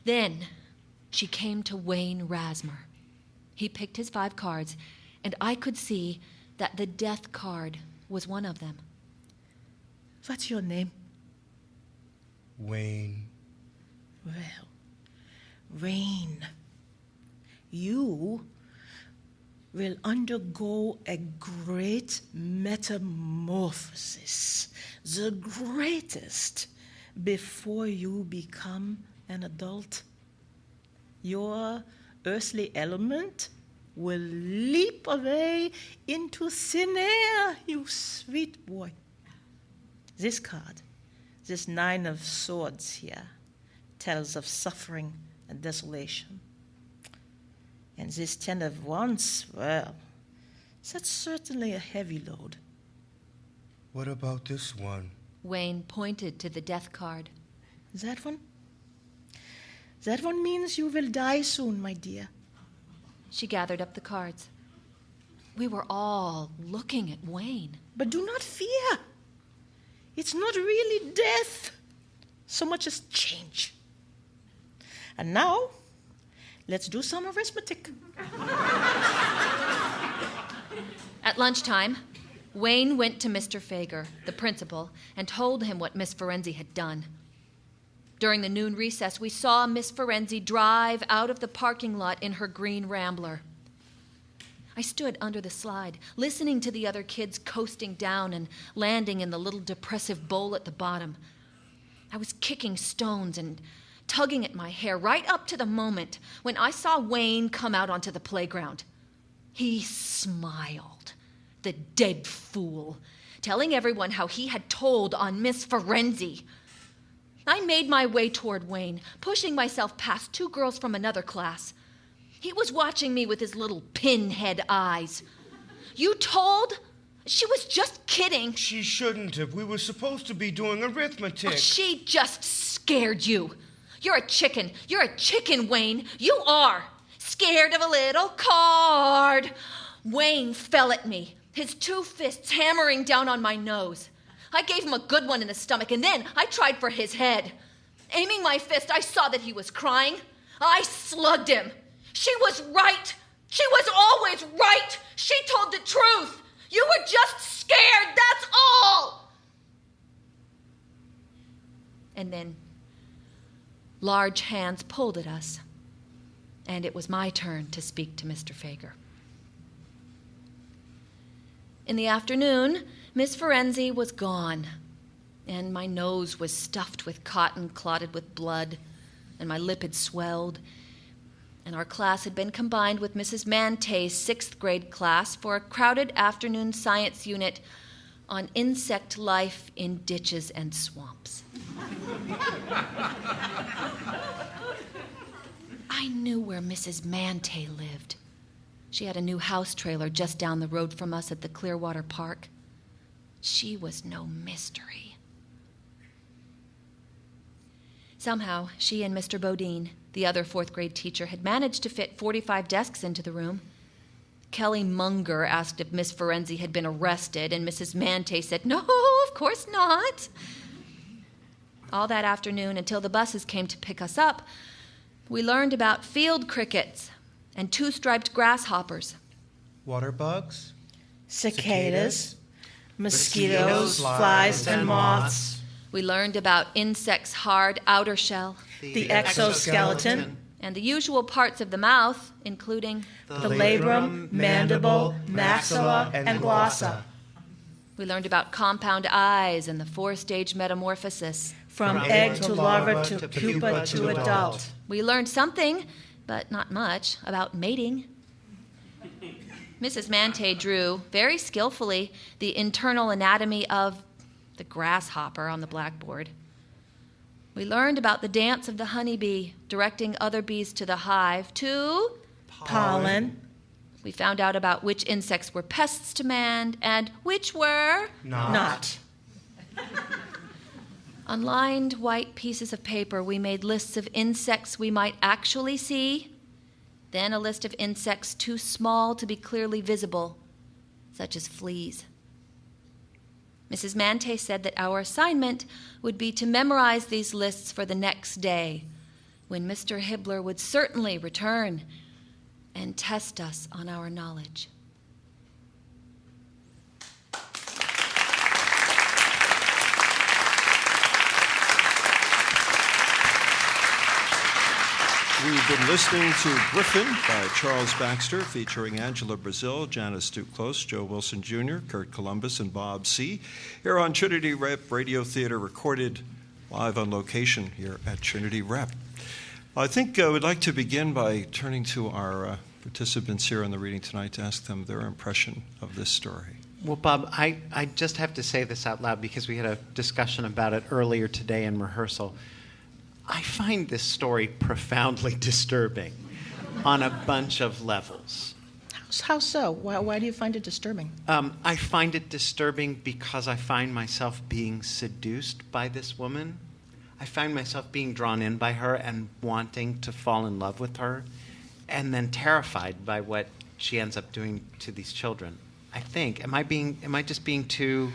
Then she came to Wayne Rasmer. He picked his 5 cards, and I could see that the death card was one of them. What's your name? Wayne. Well, Wayne, you will undergo a great metamorphosis, the greatest, before you become an adult. Your earthly element will leap away into thin air, you sweet boy. This card, this 9 of swords here, tells of suffering and desolation. And this 10 of wands, well, that's certainly a heavy load. What about this one? Wayne pointed to the death card. That one? That one means you will die soon, my dear. She gathered up the cards. We were all looking at Wayne. But do not fear. It's not really death, so much as change. And now, let's do some arithmetic. At lunchtime, Wayne went to Mr. Fager, the principal, and told him what Miss Ferenzi had done. During the noon recess, we saw Miss Ferenzi drive out of the parking lot in her green Rambler. I stood under the slide, listening to the other kids coasting down and landing in the little depressive bowl at the bottom. I was kicking stones and tugging at my hair right up to the moment when I saw Wayne come out onto the playground. He smiled, the dead fool, telling everyone how he had told on Miss Ferenzi. I made my way toward Wayne, pushing myself past 2 girls from another class. He was watching me with his little pinhead eyes. You told? She was just kidding. She shouldn't have. We were supposed to be doing arithmetic. Oh, she just scared you. You're a chicken. You're a chicken, Wayne. You are. Scared of a little card. Wayne fell at me, his 2 fists hammering down on my nose. I gave him a good one in the stomach, and then I tried for his head. Aiming my fist, I saw that he was crying. I slugged him. She was right. She was always right. She told the truth. You were just scared, that's all. And then large hands pulled at us, and it was my turn to speak to Mr. Fager. In the afternoon, Miss Ferenzi was gone, and my nose was stuffed with cotton clotted with blood, and my lip had swelled, and our class had been combined with Mrs. Mantei's 6th grade class for a crowded afternoon science unit on insect life in ditches and swamps. I knew where Mrs. Mantei lived. She had a new house trailer just down the road from us at the Clearwater Park. She was no mystery. Somehow, she and Mr. Bodine, the other 4th grade teacher, had managed to fit 45 desks into the room. Kelly Munger asked if Miss Ferenzi had been arrested, and Mrs. Mantei said, "No, of course not. All that afternoon, until the buses came to pick us up, we learned about field crickets and two-striped grasshoppers. Water bugs? Cicadas, mosquitoes, flies, and moths. We learned about insects' hard outer shell The exoskeleton, and the usual parts of the mouth, including the labrum, mandible, maxilla, and glossa. we learned about compound eyes and the four-stage metamorphosis. From egg to larva to pupa to adult. We learned something, but not much, about mating. Mrs. Mante drew, very skillfully, the internal anatomy of the grasshopper on the blackboard. We learned about the dance of the honeybee, directing other bees to the hive, to Pollen. We found out about which insects were pests to man and which were Not. On lined white pieces of paper, we made lists of insects we might actually see, then a list of insects too small to be clearly visible, such as fleas. Mrs. Mante said that our assignment would be to memorize these lists for the next day, when Mr. Hibbler would certainly return and test us on our knowledge. We've been listening to Gryphon by Charles Baxter, featuring Angela Brazil, Janice Duclos, Joe Wilson Jr., Kurt Columbus, and Bob C. Here on Trinity Rep Radio Theater, recorded live on location here at Trinity Rep. I think we'd like to begin by turning to our participants here on the reading tonight to ask them their impression of this story. Well, Bob, I just have to say this out loud because we had a discussion about it earlier today in rehearsal. I find this story profoundly disturbing on a bunch of levels. How so? Why do you find it disturbing? I find it disturbing because I find myself being seduced by this woman. I find myself being drawn in by her and wanting to fall in love with her, and then terrified by what she ends up doing to these children. I think. Am I just being too...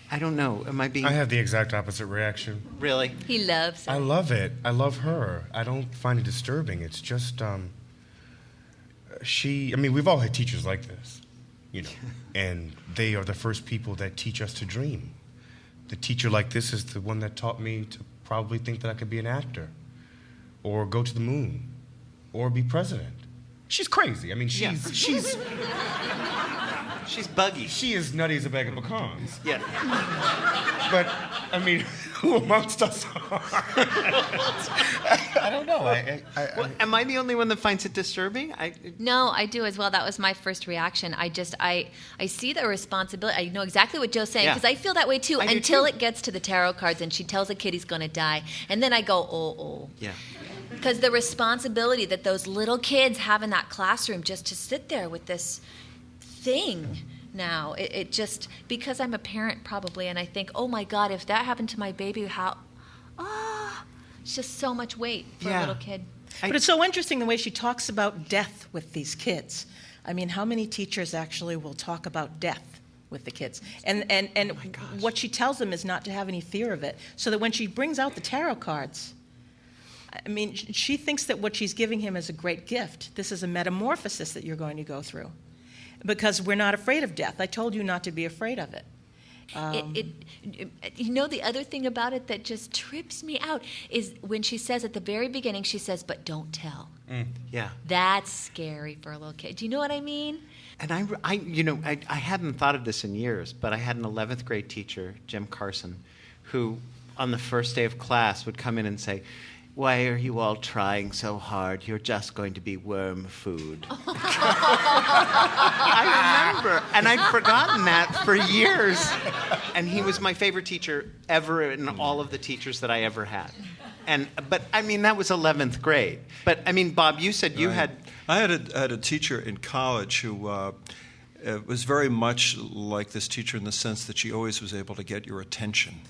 I don't know. I have the exact opposite reaction. Really? He loves it. I love it. I love her. I don't find it disturbing. It's just, we've all had teachers like this, and they are the first people that teach us to dream. The teacher like this is the one that taught me to probably think that I could be an actor, or go to the moon, or be president. She's crazy. She's buggy. She is nutty as a bag of pecans. Yeah. But, who amongst us are? I don't know. Well, am I the only one that finds it disturbing? No, I do as well. That was my first reaction. I see the responsibility. I know exactly what Joe's saying because I feel that way too until it gets to the tarot cards and she tells a kid he's going to die. And then I go, oh. Yeah. Because the responsibility that those little kids have in that classroom just to sit there with this thing now, it just, because I'm a parent probably, and I think, oh my God, if that happened to my baby, it's just so much weight for a little kid. But it's so interesting the way she talks about death with these kids. How many teachers actually will talk about death with the kids? And what she tells them is not to have any fear of it, so that when she brings out the tarot cards, she thinks that what she's giving him is a great gift. This is a metamorphosis that you're going to go through. Because we're not afraid of death. I told you not to be afraid of it. The other thing about it that just trips me out is when she says at the very beginning, she says, but don't tell. Yeah. That's scary for a little kid. Do you know what I mean? And I hadn't thought of this in years, but I had an 11th grade teacher, Jim Carson, who on the first day of class would come in and say, "Why are you all trying so hard? You're just going to be worm food." I remember, and I'd forgotten that for years. And he was my favorite teacher ever in all of the teachers that I ever had. But that was 11th grade. But Bob, you said you had... I had a teacher in college who was very much like this teacher in the sense that she always was able to get your attention.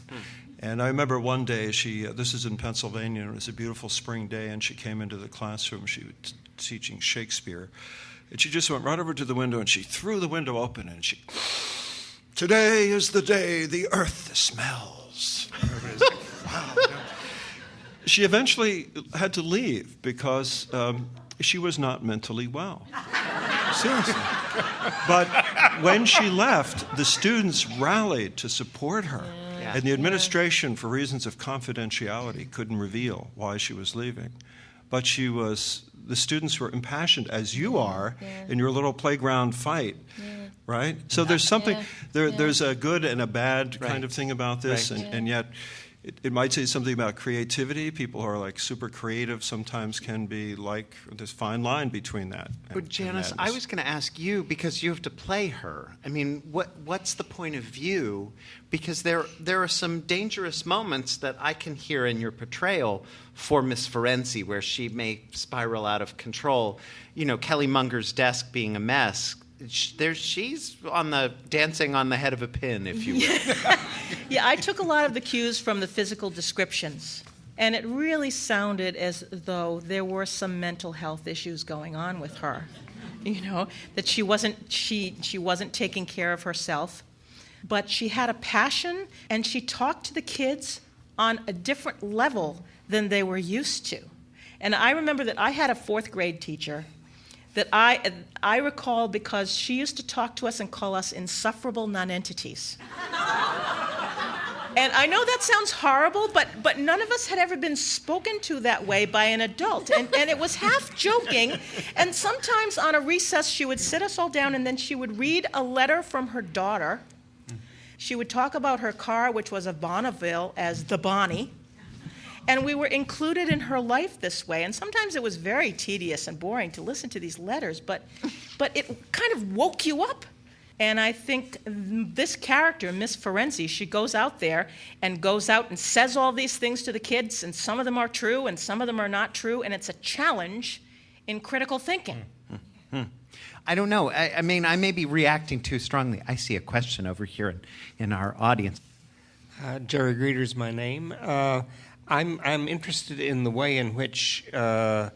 And I remember one day, this is in Pennsylvania, and it was a beautiful spring day, and she came into the classroom. She was teaching Shakespeare. And she just went right over to the window, and she threw the window open, and she Today is the day the earth smells. Wow. She eventually had to leave because she was not mentally well. Seriously. But when she left, the students rallied to support her. Yeah. And the administration, for reasons of confidentiality, couldn't reveal why she was leaving. But the students were impassioned, as you are, in your little playground fight. Right? So there's something, there's a good and a bad kind of thing about this, and yet it might say something about creativity. People who are like super creative sometimes can be like, this fine line between that. But Janice, I was going to ask you, because you have to play her. I mean, what's the point of view? Because there are some dangerous moments that I can hear in your portrayal for Miss Ferenczi, where she may spiral out of control. You know, Kelly Munger's desk being a mess. She's dancing on the head of a pin, if you will. Yeah, I took a lot of the cues from the physical descriptions, and it really sounded as though there were some mental health issues going on with her. You know, that she wasn't taking care of herself, but she had a passion, and she talked to the kids on a different level than they were used to. And I remember that I had a 4th grade teacher that I recall, because she used to talk to us and call us insufferable nonentities. And I know that sounds horrible, but none of us had ever been spoken to that way by an adult. And it was half joking. And sometimes on a recess, she would sit us all down, and then she would read a letter from her daughter. She would talk about her car, which was a Bonneville, as the Bonnie. And we were included in her life this way. And sometimes it was very tedious and boring to listen to these letters, but it kind of woke you up. And I think this character, Miss Ferenczi, she goes out there and says all these things to the kids, and some of them are true and some of them are not true, and it's a challenge in critical thinking. I don't know. I mean, I may be reacting too strongly. I see a question over here in our audience. Jerry Greeter's my name. I'm interested in the way in which the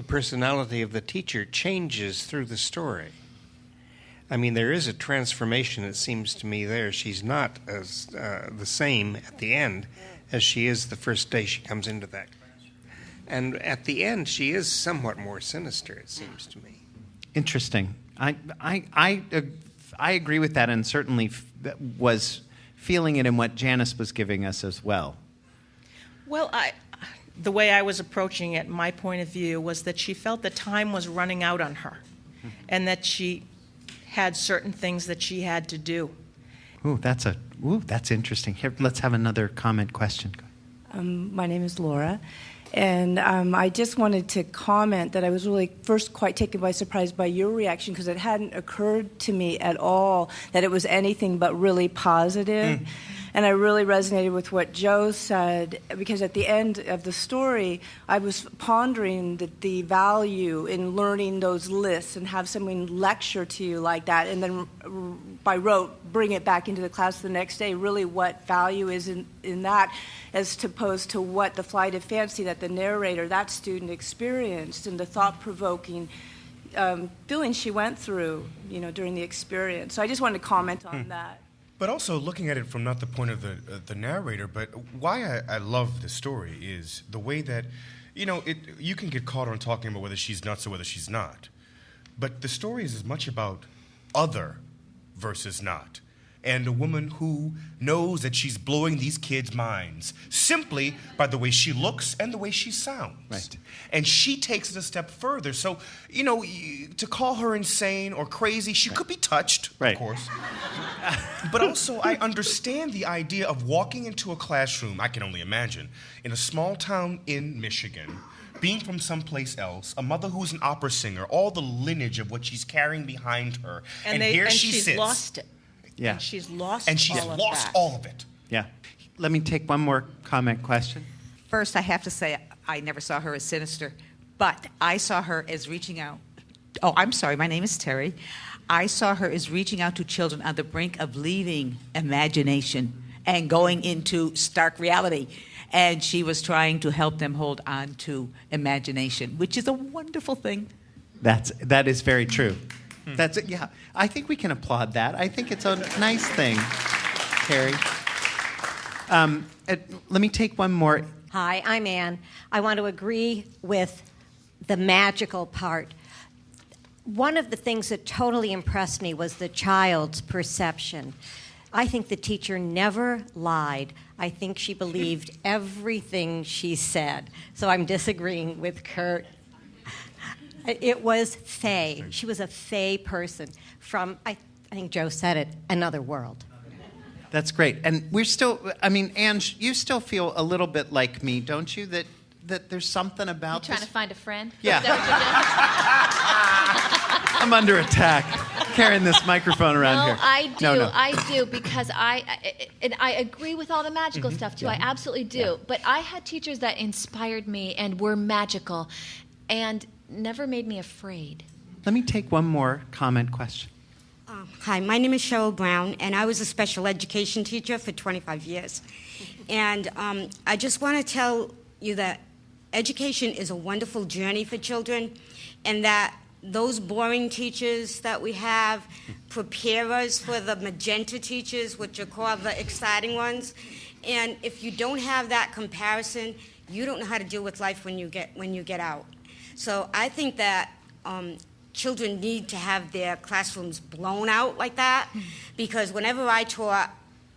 personality of the teacher changes through the story. I mean, there is a transformation, it seems to me, there. She's not as the same at the end as she is the first day she comes into that classroom. And at the end, she is somewhat more sinister, it seems to me. Interesting. I agree with that, and certainly was feeling it in what Janice was giving us as well. Well, the way I was approaching it, my point of view, was that she felt that time was running out on her, and that she had certain things that she had to do. That's interesting. Here, let's have another comment question. My name is Laura, and I just wanted to comment that I was really first quite taken by surprise by your reaction, because it hadn't occurred to me at all that it was anything but really positive. And I really resonated with what Joe said, because at the end of the story, I was pondering the value in learning those lists and have someone lecture to you like that, and then by rote bring it back into the class the next day, really what value is in that, as opposed to what the flight of fancy that the narrator, that student, experienced, and the thought-provoking feeling she went through, during the experience. So I just wanted to comment on that. But also looking at it from not the point of the narrator, but why I love the story is the way that, you can get caught on talking about whether she's nuts or whether she's not. But the story is as much about other versus not. And a woman who knows that she's blowing these kids' minds simply by the way she looks and the way she sounds. Right. And she takes it a step further. So, to call her insane or crazy, she could be touched, Right. of course. But also, I understand the idea of walking into a classroom, I can only imagine, in a small town in Michigan, being from someplace else, a mother who's an opera singer, all the lineage of what she's carrying behind her. And here she she's sits. lost it. Yeah. And she's lost all of it. Yeah. Let me take one more comment question. First, I have to say I never saw her as sinister, but I saw her as reaching out. Oh, I'm sorry. My name is Terry. I saw her as reaching out to children on the brink of leaving imagination and going into stark reality. And she was trying to help them hold on to imagination, which is a wonderful thing. That is very true. That's it. Yeah, I think we can applaud that. I think it's a nice thing, Carrie. Let me take one more. Hi, I'm Ann. I want to agree with the magical part. One of the things that totally impressed me was the child's perception. I think the teacher never lied. I think she believed everything she said. So I'm disagreeing with Kurt. It was fey. She was a fey person from, I think Joe said it, another world. That's great. And we're still, I mean, Anne, you still feel a little bit like me, don't you? That there's something about Trying this. to find a friend? Yeah. Is that I'm under attack carrying this microphone around here. I do. No. I do, because I agree with all the magical stuff too. I absolutely do. Yeah. But I had teachers that inspired me and were magical and never made me afraid. Let me take one more comment question. Hi, my name is Cheryl Brown, and I was a special education teacher for 25 years. And I just want to tell you that education is a wonderful journey for children, and that those boring teachers that we have prepare us for the magenta teachers, which are called the exciting ones. And if you don't have that comparison, you don't know how to deal with life when you get out. So I think that children need to have their classrooms blown out like that, because whenever I taught,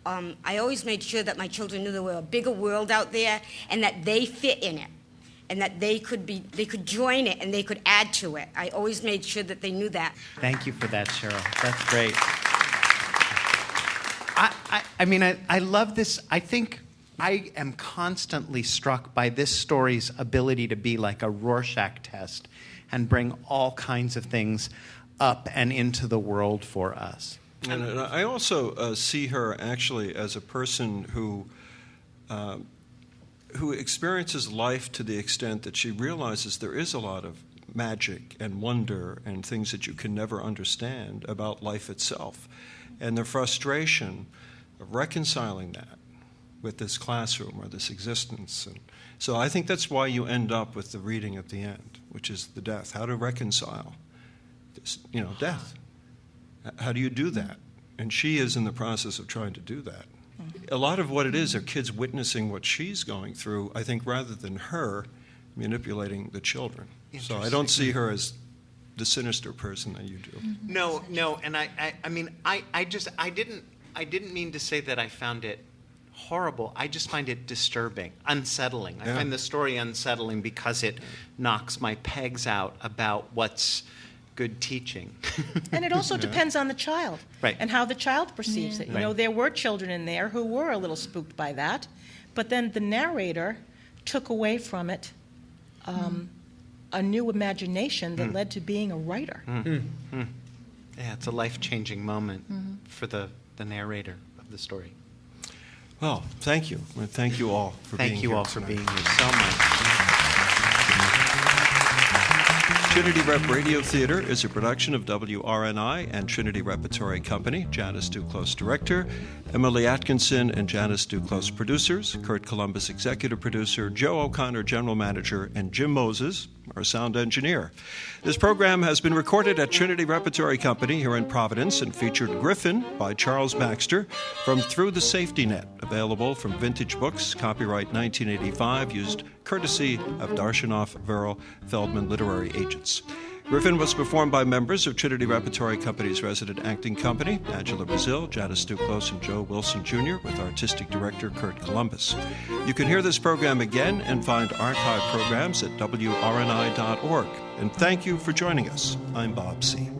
I always made sure that my children knew there were a bigger world out there and that they fit in it, and that they could join it and they could add to it. I always made sure that they knew that. Thank you for that, Cheryl. That's great. I mean, I love this. I think I am constantly struck by this story's ability to be like a Rorschach test and bring all kinds of things up and into the world for us. And I also see her actually as a person who experiences life to the extent that she realizes there is a lot of magic and wonder and things that you can never understand about life itself. And the frustration of reconciling that with this classroom or this existence. And so I think that's why you end up with the reading at the end, which is the death. How to reconcile this, death. How do you do that? And she is in the process of trying to do that. A lot of what it is are kids witnessing what she's going through, I think, rather than her manipulating the children. So I don't see her as the sinister person that you do. No, and I mean, I didn't mean to say that I found it horrible. I just find it disturbing, unsettling. I find the story unsettling because it knocks my pegs out about what's good teaching. And it also depends on the child, right, and how the child perceives it. You know, there were children in there who were a little spooked by that, but then the narrator took away from it a new imagination that led to being a writer. Yeah, it's a life-changing moment for the narrator of the story. Well, thank you. Thank you all for being here. Thank you all for being here so much. Trinity Rep Radio Theater is a production of WRNI and Trinity Repertory Company. Janice Duclos, director. Emily Atkinson and Janice Duclos, producers. Kurt Columbus, executive producer. Joe O'Connor, general manager. And Jim Moses, our sound engineer. This program has been recorded at Trinity Repertory Company here in Providence and featured Gryphon by Charles Baxter from Through the Safety Net, available from Vintage Books, copyright 1985, used courtesy of Darshanoff, Verrill, Feldman Literary Agents. Gryphon was performed by members of Trinity Repertory Company's resident acting company, Angela Brazil, Janice Duclos, and Joe Wilson Jr., with artistic director Kurt Columbus. You can hear this program again and find archive programs at WRNI.org. And thank you for joining us. I'm Bob C.